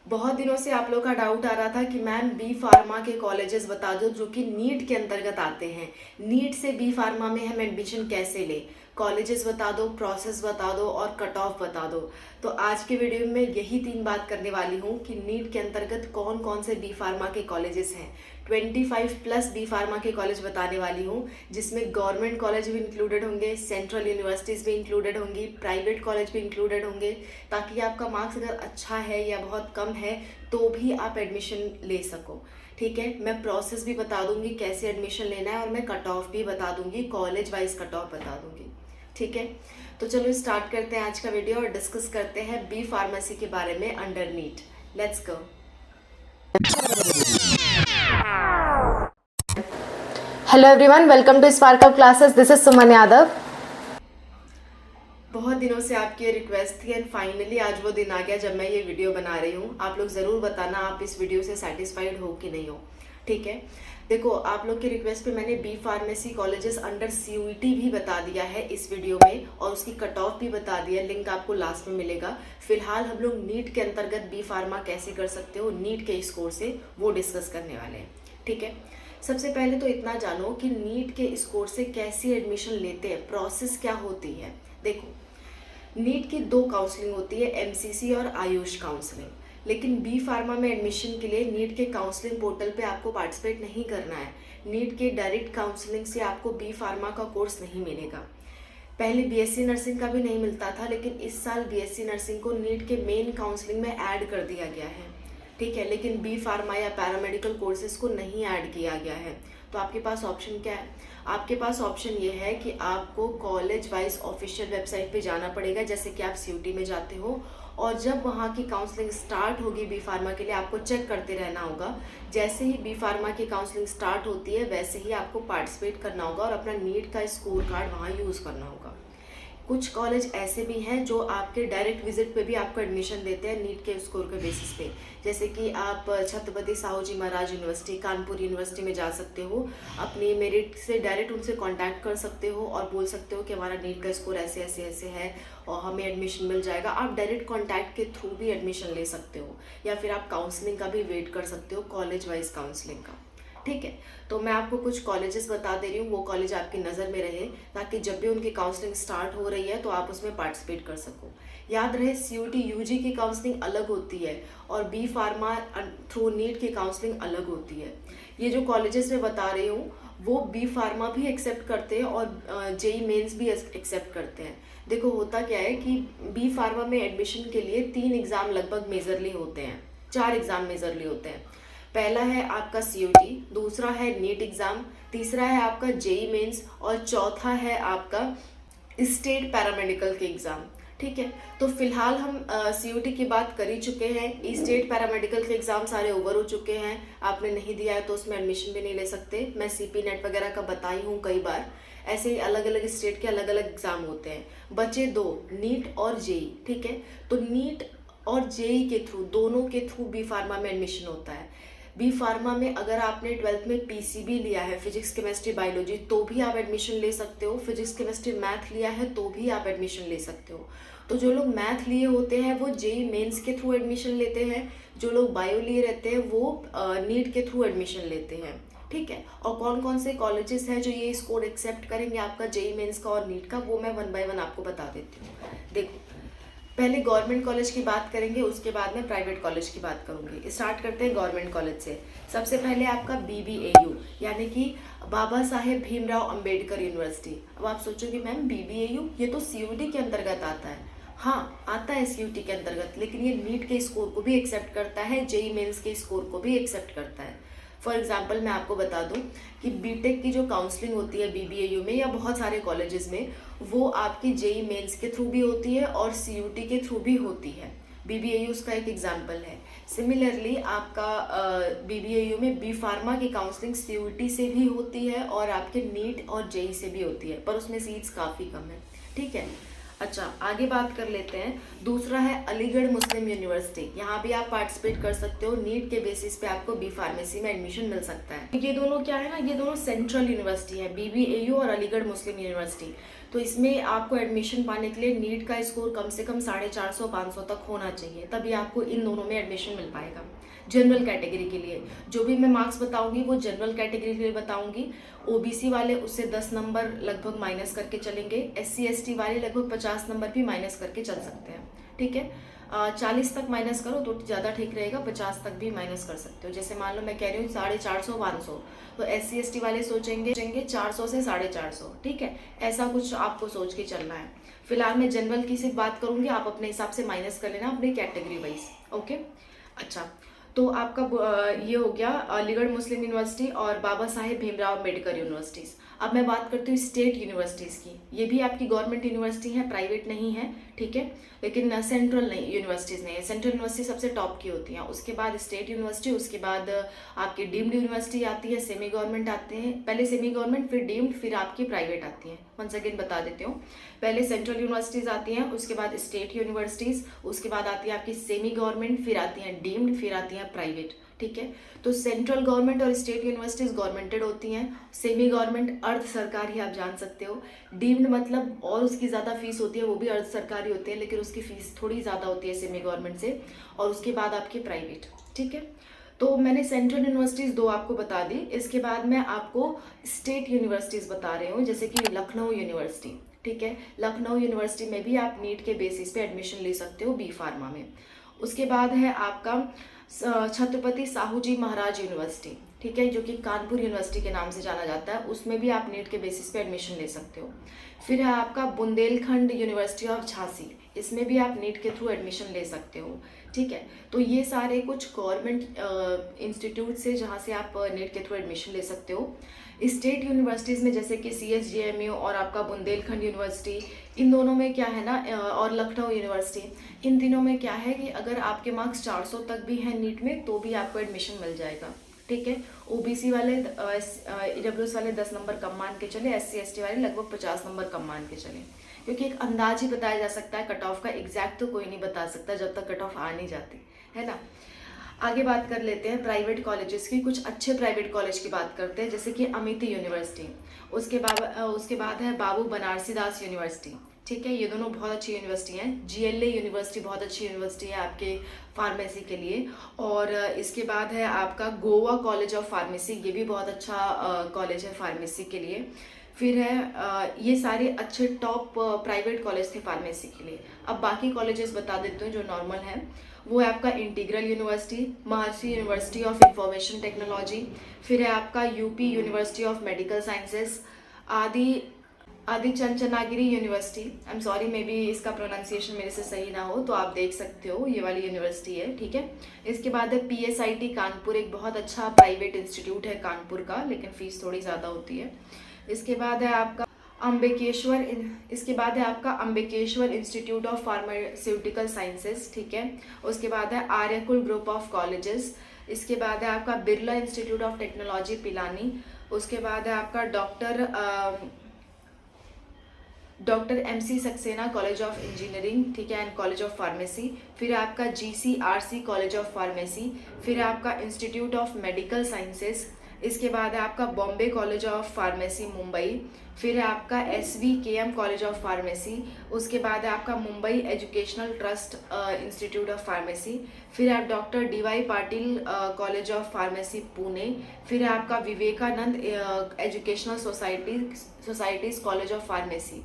बहुत दिनों से आप लोग का डाउट आ रहा था कि मैम बी फार्मा के कॉलेजेस बता दो जो कि नीट के अंतर्गत आते हैं। नीट से बी फार्मा में हम एडमिशन कैसे लें, कॉलेजेस बता दो, प्रोसेस बता दो और कट ऑफ बता दो। तो आज के वीडियो में यही 3 बात करने वाली हूँ कि नीट के अंतर्गत कौन कौन से बी फार्मा के कॉलेजेस हैं। 25 प्लस बी फार्मा के कॉलेज बताने वाली हूँ, जिसमें गवर्नमेंट कॉलेज भी इंक्लूडेड होंगे, सेंट्रल यूनिवर्सिटीज़ भी इंक्लूडेड होंगी, प्राइवेट कॉलेज भी इंक्लूडेड होंगे, ताकि आपका मार्क्स अगर अच्छा है या बहुत कम है तो भी आप एडमिशन ले सको। ठीक है, मैं प्रोसेस भी बता दूंगी कैसे एडमिशन लेना है और मैं कट ऑफ भी बता दूंगी, कॉलेज वाइज कट ऑफ बता दूंगी। ठीक है, तो चलो स्टार्ट करते हैं आज का वीडियो और डिस्कस करते हैं बी फार्मेसी के बारे में under NEET. Let's go. Hello everyone, welcome to Spark Up classes. This is Suman Yadav. बहुत दिनों से आपकी ये रिक्वेस्ट थी एंड फाइनली आज वो दिन आ गया जब मैं ये वीडियो बना रही हूँ। आप लोग ज़रूर बताना आप इस वीडियो से सेटिस्फाइड हो कि नहीं हो। ठीक है, देखो आप लोग की रिक्वेस्ट पे मैंने B pharmacy colleges under CUET भी बता दिया है इस वीडियो में और उसकी कट ऑफ भी बता दिया, लिंक आपको लास्ट में मिलेगा। फिलहाल हम लोग नीट के अंतर्गत बी फार्मा कैसे कर सकते हो नीट के स्कोर से, वो डिस्कस करने वाले हैं। ठीक है, सबसे पहले तो इतना जानो कि नीट के स्कोर से कैसे एडमिशन लेते हैं, प्रोसेस क्या होती है। देखो, नीट की 2 काउंसलिंग होती है, एमसीसी और आयुष काउंसलिंग। लेकिन बी फार्मा में एडमिशन के लिए नीट के काउंसलिंग पोर्टल पे आपको पार्टिसिपेट नहीं करना है। नीट के डायरेक्ट काउंसलिंग से आपको बी फार्मा का कोर्स नहीं मिलेगा। पहले बीएससी नर्सिंग का भी नहीं मिलता था, लेकिन इस साल बीएससी नर्सिंग को नीट के मेन काउंसलिंग में ऐड कर दिया गया है। ठीक है, लेकिन बी फार्मा या पैरामेडिकल कोर्सेज को नहीं ऐड किया गया है। तो आपके पास ऑप्शन क्या है? आपके पास ऑप्शन ये है कि आपको कॉलेज वाइज ऑफिशियल वेबसाइट पे जाना पड़ेगा, जैसे कि आप सीयूटी में जाते हो, और जब वहाँ की काउंसलिंग स्टार्ट होगी बी फार्मा के लिए आपको चेक करते रहना होगा। जैसे ही बी फार्मा की काउंसलिंग स्टार्ट होती है वैसे ही आपको पार्टिसिपेट करना होगा और अपना नीट का स्कोर कार्ड वहाँ यूज़ करना होगा। कुछ कॉलेज ऐसे भी हैं जो आपके डायरेक्ट विजिट पे भी आपको एडमिशन देते हैं नीट के स्कोर के बेसिस पे, जैसे कि आप छत्रपति साहू जी महाराज यूनिवर्सिटी, कानपुर यूनिवर्सिटी में जा सकते हो, अपनी मेरिट से डायरेक्ट उनसे कांटेक्ट कर सकते हो और बोल सकते हो कि हमारा नीट का स्कोर ऐसे ऐसे ऐसे है और हमें एडमिशन मिल जाएगा। आप डायरेक्ट कॉन्टैक्ट के थ्रू भी एडमिशन ले सकते हो, या फिर आप काउंसलिंग का भी वेट कर सकते हो, कॉलेज वाइज काउंसलिंग का। ठीक है, तो मैं आपको कुछ कॉलेजेस बता दे रही हूँ, वो कॉलेज आपकी नज़र में रहे ताकि जब भी उनकी काउंसलिंग स्टार्ट हो रही है तो आप उसमें पार्टिसिपेट कर सको। याद रहे, सीयूटी यूजी की काउंसलिंग अलग होती है और बी फार्मा थ्रू नीट की काउंसलिंग अलग होती है। ये जो कॉलेजेस मैं बता रही हूँ वो बी फार्मा भी एक्सेप्ट करते हैं और जेई मेंस भी एक्सेप्ट करते हैं। देखो होता क्या है कि बी फार्मा में एडमिशन के लिए 3 एग्ज़ाम लगभग मेजरली होते हैं, 4 एग्ज़ाम मेजरली होते हैं। पहला है आपका सीयूटी, दूसरा है नीट एग्ज़ाम, तीसरा है आपका जेई मेंस और चौथा है आपका स्टेट पैरामेडिकल के एग्ज़ाम। ठीक है, तो फिलहाल हम सीयूटी की बात कर ही चुके हैं। स्टेट पैरामेडिकल के एग्ज़ाम सारे ओवर हो चुके हैं, आपने नहीं दिया है तो उसमें एडमिशन भी नहीं ले सकते। मैं सीपी नेट वगैरह का बताई हूँ कई बार। ऐसे ही अलग अलग स्टेट के अलग अलग एग्ज़ाम होते हैं। बचे 2, नीट और जेई। ठीक है, तो नीट और जेई के थ्रू, दोनों के थ्रू बी फार्मा में एडमिशन होता है। बी फार्मा में अगर आपने 12th में पीसीबी लिया है, फिजिक्स केमिस्ट्री बायोलॉजी, तो भी आप एडमिशन ले सकते हो। फिजिक्स केमिस्ट्री मैथ लिया है तो भी आप एडमिशन ले सकते हो। तो जो लोग मैथ लिए होते हैं वो जेई मेंस के थ्रू एडमिशन लेते हैं, जो लोग बायो लिए रहते हैं वो नीट के थ्रू एडमिशन लेते हैं। ठीक है, और कौन कौन से कॉलेजेस हैं जो ये स्कोर एक्सेप्ट करेंगे आपका जेई मेंस का और नीट का, वो मैं 1 बाय 1 आपको बता देती हूँ। देखो, पहले गवर्नमेंट कॉलेज की बात करेंगे, उसके बाद में प्राइवेट कॉलेज की बात करूंगी। स्टार्ट करते हैं गवर्नमेंट कॉलेज से। सबसे पहले आपका बीबीएयू यानी कि बाबा साहेब भीमराव अंबेडकर यूनिवर्सिटी। अब आप सोचोगे मैम बीबीएयू ये तो सीयूटी के अंतर्गत आता है। हाँ, आता है सीयूटी के अंतर्गत, लेकिन ये नीट के स्कोर को भी एक्सेप्ट करता है, जेई मेंस के स्कोर को भी एक्सेप्ट करता है। फॉर एग्जाम्पल मैं आपको बता दूं कि बीटेक की जो काउंसलिंग होती है बीबीएयू में या बहुत सारे कॉलेजेस में, वो आपकी जेई मेंस के थ्रू भी होती है और सीयूटी के थ्रू भी होती है। बीबीएयू उसका एक एग्जाम्पल है। सिमिलरली आपका बीबीएयू में बी फार्मा की काउंसलिंग सीयूटी से भी होती है और आपके नीट और जेई से भी होती है, पर उसमें सीट्स काफ़ी कम है। ठीक है, अच्छा आगे बात कर लेते हैं। दूसरा है अलीगढ़ मुस्लिम यूनिवर्सिटी, यहाँ भी आप पार्टिसिपेट कर सकते हो। नीट के बेसिस पे आपको बी फार्मेसी में एडमिशन मिल सकता है। ये दोनों क्या है ना, ये दोनों सेंट्रल यूनिवर्सिटी है, बीबीएयू और अलीगढ़ मुस्लिम यूनिवर्सिटी। तो इसमें आपको एडमिशन पाने के लिए नीट का स्कोर कम से कम 450-500 तक होना चाहिए, तभी आपको इन दोनों में एडमिशन मिल पाएगा। जनरल कैटेगरी के लिए जो भी मैं मार्क्स बताऊंगी वो जनरल कैटेगरी के लिए बताऊंगी। ओबीसी वाले उससे 10 नंबर लगभग माइनस करके चलेंगे, SC ST वाले लगभग 50 नंबर भी माइनस करके चल सकते हैं, ठीक है। 40 तक माइनस करो तो ज़्यादा ठीक रहेगा, 50 तक भी माइनस कर सकते हो। जैसे मान लो मैं कह रही हूँ 450-500, तो SC ST वाले सोचेंगे 400 से 450, ठीक है। ऐसा कुछ आपको सोच के चलना है। फिलहाल मैं जनरल की सिर्फ बात करूँगी, आप अपने हिसाब से माइनस कर लेना अपनी कैटेगरी वाइज, ओके। अच्छा, तो आपका ये हो गया अलीगढ़ मुस्लिम यूनिवर्सिटी और बाबा साहेब भीमराव अम्बेडकर यूनिवर्सिटीज़। अब मैं बात करती हूँ स्टेट यूनिवर्सिटीज़ की। ये भी आपकी गवर्नमेंट यूनिवर्सिटी है, प्राइवेट नहीं है, ठीक है, लेकिन सेंट्रल नहीं यूनिवर्सिटीज़ नहीं है। सेंट्रल यूनिवर्सिटी सबसे टॉप की होती हैं, उसके बाद स्टेट यूनिवर्सिटी, उसके बाद आपकी डीम्ड यूनिवर्सिटी आती है, सेमी गवर्नमेंट आते हैं, पहले सेमी गवर्नमेंट फिर डीम्ड फिर आपकी प्राइवेट आती हैं। वंस अगेन बता देती हूँ, पहले सेंट्रल यूनिवर्सिटीज़ आती हैं, उसके बाद स्टेट यूनिवर्सिटीज़, उसके बाद आती है आपकी सेमी गवर्नमेंट, फिर आती हैं डीम्ड, फिर आती हैं प्राइवेट, ठीक है। तो सेंट्रल गवर्नमेंट और स्टेट यूनिवर्सिटीज़ गवर्नमेंटेड होती हैं, सेमी गवर्नमेंट अर्ध सरकारी आप जान सकते हो, डीम्ड मतलब और उसकी ज़्यादा फीस होती है, वो भी अर्ध सरकारी होती है लेकिन उसकी फ़ीस थोड़ी ज़्यादा होती है सेमी गवर्नमेंट से, और उसके बाद आपकी प्राइवेट, ठीक है। तो मैंने सेंट्रल यूनिवर्सिटीज़ 2 आपको बता दी, इसके बाद मैं आपको स्टेट यूनिवर्सिटीज़ बता रही हूँ, जैसे कि लखनऊ यूनिवर्सिटी, ठीक है। लखनऊ यूनिवर्सिटी में भी आप नीट के बेसिस पे एडमिशन ले सकते हो बी फार्मा में। उसके बाद है आपका छत्रपति साहू जी महाराज यूनिवर्सिटी, ठीक है, जो कि कानपुर यूनिवर्सिटी के नाम से जाना जाता है, उसमें भी आप नीट के बेसिस पे एडमिशन ले सकते हो। फिर है आपका बुंदेलखंड यूनिवर्सिटी ऑफ झांसी, इसमें भी आप नीट के थ्रू एडमिशन ले सकते हो, ठीक है। तो ये सारे कुछ गवर्नमेंट इंस्टीट्यूट से जहाँ से आप नीट के थ्रू एडमिशन ले सकते हो। स्टेट यूनिवर्सिटीज़ में जैसे कि CSJMU और आपका बुंदेलखंड यूनिवर्सिटी, इन दोनों में क्या है ना, और लखनऊ यूनिवर्सिटी, इन तीनों में क्या है कि अगर आपके मार्क्स 400 तक भी हैं नीट में तो भी आपको एडमिशन मिल जाएगा, ठीक है। OBC वाले EWS वाले 10 नंबर कम मान के चले, SC ST वाले लगभग 50 नंबर कम मान के चले, क्योंकि एक अंदाज ही बताया जा सकता है, कट ऑफ का एग्जैक्ट तो कोई नहीं बता सकता जब तक कट ऑफ आ नहीं जाती है ना। आगे बात कर लेते हैं प्राइवेट कॉलेजेस की, कुछ अच्छे प्राइवेट कॉलेज की बात करते हैं, जैसे कि अमिती यूनिवर्सिटी, उसके बाद है बाबू बनारसी दास यूनिवर्सिटी, ठीक है। ये दोनों बहुत अच्छी यूनिवर्सिटी हैं। GLA यूनिवर्सिटी बहुत अच्छी यूनिवर्सिटी है आपके फार्मेसी के लिए, और इसके बाद है आपका गोवा कॉलेज ऑफ फार्मेसी, ये भी बहुत अच्छा कॉलेज है फार्मेसी के लिए। फिर है ये सारे अच्छे टॉप प्राइवेट कॉलेज थे फार्मेसी के लिए। अब बाकी कॉलेजेस बता देते हैं जो नॉर्मल हैं, वो है आपका Integral University, Maharshi University of Information Technology, फिर है आपका UP University of Medical Sciences, Adi Chunchanagiri University, I am sorry maybe इसका प्रोनाउंसिएशन मेरे से सही ना हो तो आप देख सकते हो, ये वाली यूनिवर्सिटी है, ठीक है। इसके बाद है PSIT कानपुर, एक बहुत अच्छा प्राइवेट इंस्टीट्यूट है कानपुर का, लेकिन फीस थोड़ी ज़्यादा होती है। इसके बाद है आपका अम्बेकेश्वर इंस्टीट्यूट ऑफ फार्मास्यूटिकल साइंसेज, ठीक है। उसके बाद है आर्यकुल ग्रुप ऑफ कॉलेजेस। इसके बाद है आपका Birla institute of technology Pilani. उसके बाद है आपका doctor MC Saxena college of engineering, ठीक है, एंड कॉलेज ऑफ फार्मेसी। फिर है आपका GCRC कॉलेज ऑफ फार्मेसी। फिर है आपका इंस्टीट्यूट ऑफ मेडिकल साइंसेज। इसके बाद है आपका Bombay college of pharmacy Mumbai. फिर है आपका SVKM कॉलेज ऑफ फार्मेसी। उसके बाद है आपका Mumbai educational trust institute of pharmacy. फिर है doctor DY Patil college of pharmacy Pune. फिर है आपका Vivekananda educational society's college of pharmacy.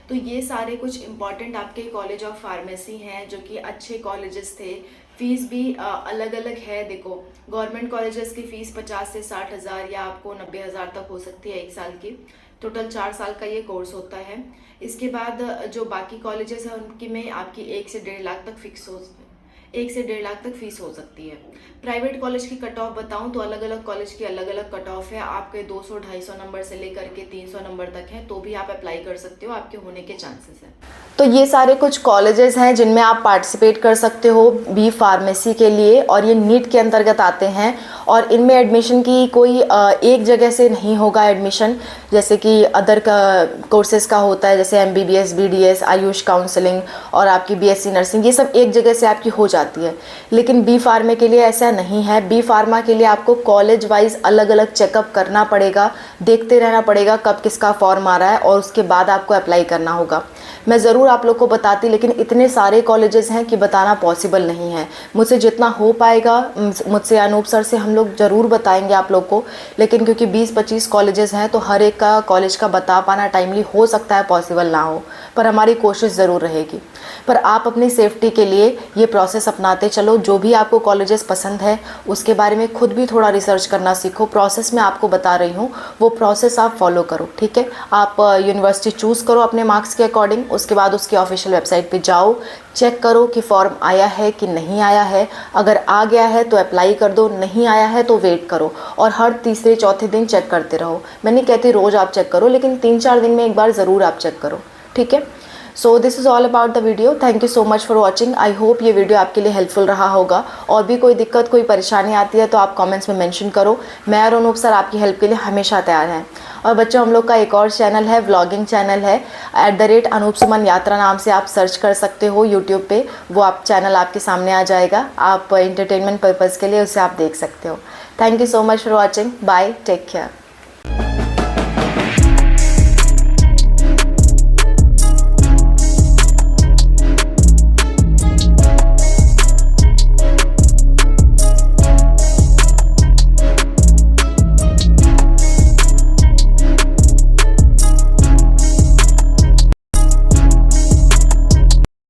तो ये सारे कुछ इम्पॉर्टेंट आपके कॉलेज ऑफ फार्मेसी हैं जो कि अच्छे कॉलेजेस थे। फीस भी अलग अलग है, देखो गवर्नमेंट कॉलेजेस की फ़ीस 50 से 60 हज़ार या आपको 90 हज़ार तक हो सकती है 1 साल की। टोटल 4 साल का ये कोर्स होता है। इसके बाद जो बाकी कॉलेजेस हैं उनकी में आपकी 1 से 1.5 लाख तक फीस हो सकती है। प्राइवेट कॉलेज की कट ऑफ बताऊं तो अलग अलग कॉलेज की अलग अलग कट ऑफ है, आपके 200-250 नंबर से लेकर के 300 नंबर तक है, तो भी आप अप्लाई कर सकते हो, आपके होने के चांसेस हैं। तो ये सारे कुछ कॉलेजेस हैं जिनमें आप पार्टिसिपेट कर सकते हो बी फार्मेसी के लिए, और ये नीट के अंतर्गत आते हैं। और इनमें एडमिशन की कोई एक जगह से नहीं होगा एडमिशन, जैसे कि अदर का कोर्सेज का होता है, जैसे MBBS, BDS, आयुष काउंसलिंग और आपकी BSc नर्सिंग, ये सब एक जगह से आपकी हो जाती है। लेकिन बी फार्मा के लिए ऐसा नहीं है। बी फार्मा के लिए आपको कॉलेज वाइज अलग अलग चेकअप करना पड़ेगा, देखते रहना पड़ेगा कब किसका फॉर्म आ रहा है, और उसके बाद आपको अप्लाई करना होगा। मैं ज़रूर आप लोग को बताती, लेकिन इतने सारे कॉलेजेस हैं कि बताना पॉसिबल नहीं है। मुझसे जितना हो पाएगा, मुझसे अनूप सर से हम लोग ज़रूर बताएंगे आप लोग को, लेकिन क्योंकि 20-25 कॉलेजेस हैं तो हर एक का कॉलेज का बता पाना टाइमली हो सकता है पॉसिबल ना हो, पर हमारी कोशिश ज़रूर रहेगी। पर आप अपनी सेफ्टी के लिए ये प्रोसेस अपनाते चलो। जो भी आपको कॉलेजेस पसंद है उसके बारे में खुद भी थोड़ा रिसर्च करना सीखो। प्रोसेस मैं आपको बता रही हूँ, वो प्रोसेस आप फॉलो करो, ठीक है। आप यूनिवर्सिटी चूज़ करो अपने मार्क्स के अकॉर्डिंग, उसके बाद उसकी ऑफिशियल वेबसाइट पे जाओ, चेक करो कि फॉर्म आया है कि नहीं आया है। अगर आ गया है तो अप्लाई कर दो, नहीं आया है तो वेट करो, और हर तीसरे चौथे दिन चेक करते रहो। मैं नहीं कहती रोज़ आप चेक करो, लेकिन 3-4 दिन में एक बार ज़रूर आप चेक करो, ठीक है। So this is all about the video. Thank you so much for watching. I hope ये वीडियो आपके लिए हेल्पफुल रहा होगा। और भी कोई दिक्कत, कोई परेशानी आती है तो आप कमेंट्स में मेंशन करो। मैं और अनूप सर आपकी हेल्प के लिए हमेशा तैयार हैं। और बच्चों, हम लोग का एक और चैनल है, व्लॉगिंग चैनल है, @अनूप सुमन यात्रा नाम से आप सर्च कर सकते हो यूट्यूब पे। वो आप चैनल आपके सामने आ जाएगा। आप एंटरटेनमेंट पर्पज़ के लिए उसे आप देख सकते हो। Thank you so much for watching. Bye, take care.